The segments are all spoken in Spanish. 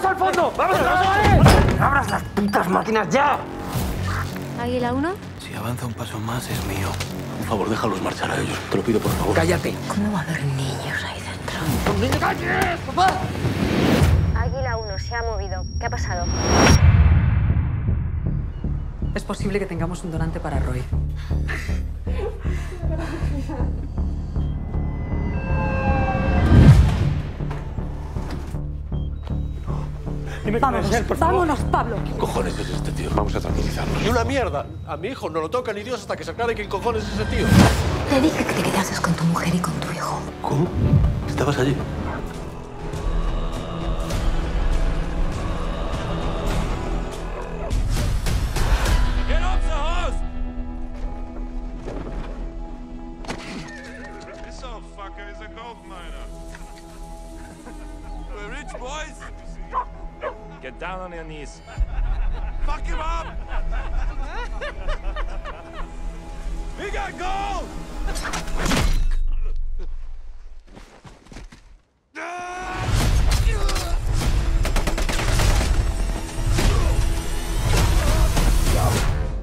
al fondo! ¡Vamos, chavales! ¡No abras las putas máquinas ya! ¿Águila 1? Si avanza un paso más, es mío. Por favor, déjalos marchar a ellos. Te lo pido, por favor. ¡Cállate! ¿Cómo va a haber niños ahí dentro? ¡Cállate, papá! Águila 1 se ha movido. ¿Qué ha pasado? Es posible que tengamos un donante para Roy. Vámonos, Pablo. ¿Qué cojones es este tío? Vamos a tranquilizarnos. ¡Ni una mierda! A mi hijo no lo toca ni Dios hasta que se aclare quién cojones es ese tío. Te dije que te quedases con tu mujer y con tu hijo. ¿Cómo? ¿Estabas allí? We're rich, boys! Get down on your knees. Fuck him up! We got gold!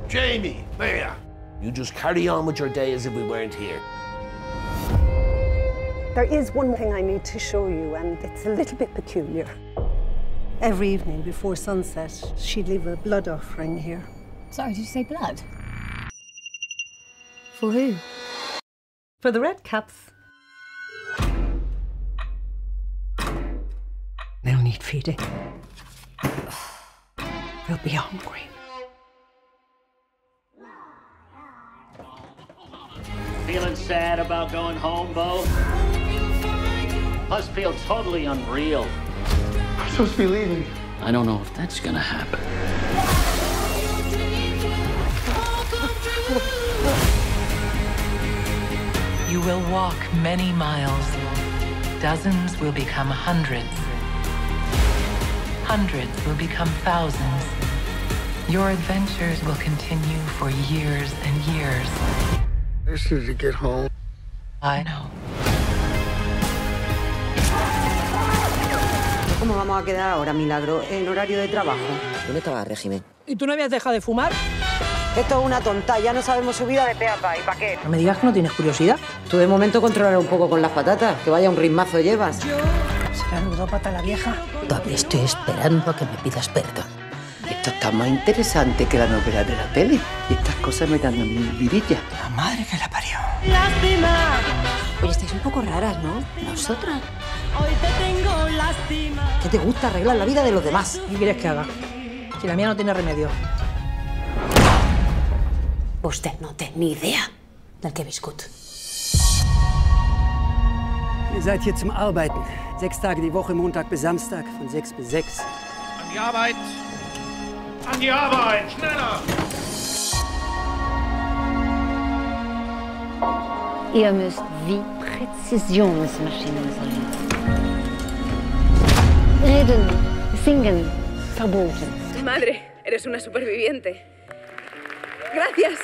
Jamie, there. You just carry on with your day as if we weren't here. There is one thing I need to show you, and it's a little bit peculiar. Every evening before sunset, she'd leave a blood offering here. Sorry, did you say blood? For who? For the Red Caps. They'll need feeding. They'll be hungry. Feeling sad about going home, Bo? Must feel totally unreal. I'm supposed to be leaving. I don't know if that's gonna happen. You will walk many miles. Dozens will become hundreds. Hundreds will become thousands. Your adventures will continue for years and years. I just need to get home. I know. ¿Cómo vamos a quedar ahora, Milagro, en horario de trabajo? ¿Dónde estaba régimen? ¿Y tú no habías dejado de fumar? Esto es una tonta, ya no sabemos su vida de pe a pa. ¿Y para qué? No me digas que no tienes curiosidad. Tú de momento controlar un poco con las patatas, que vaya un ritmazo llevas. ¿Será ludópata la vieja? Todavía estoy esperando a que me pidas perdón. Esto está más interesante que la novela de la tele. Y estas cosas me dan mil vidillas. La madre que la parió. ¡Lástima! Oye, estáis un poco raras, ¿no? Nosotras. Hoy te tengo lástima. ¿Qué te gusta arreglar la vida de los demás? ¿Qué quieres que haga? Si la mía no tiene remedio. Usted no tiene ni idea del que biscut. Ihr seid hier zum Arbeiten. 6 Tage die Woche, Montag bis Samstag, von 6 bis 6. An die Arbeit! An die Arbeit! Schneller! Ihr müsst wie Präzisionsmaschinen sein. Reden, singen, verboten. Madre, eres una superviviente. Gracias.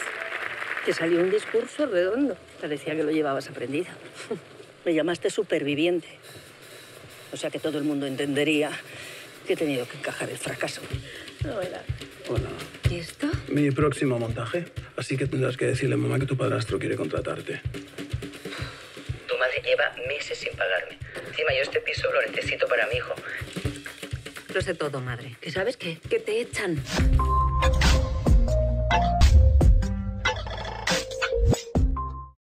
Te salió un discurso redondo. Parecía que lo llevabas aprendido. Me llamaste superviviente. O sea que todo el mundo entendería que he tenido que encajar el fracaso. Hola. Hola. ¿Y esto? Mi próximo montaje. Así que tendrás que decirle a mamá que tu padrastro quiere contratarte. Tu madre lleva meses sin pagarme. Encima yo este piso lo necesito para mi hijo. Lo sé todo, madre. ¿Qué sabes qué? Que te echan.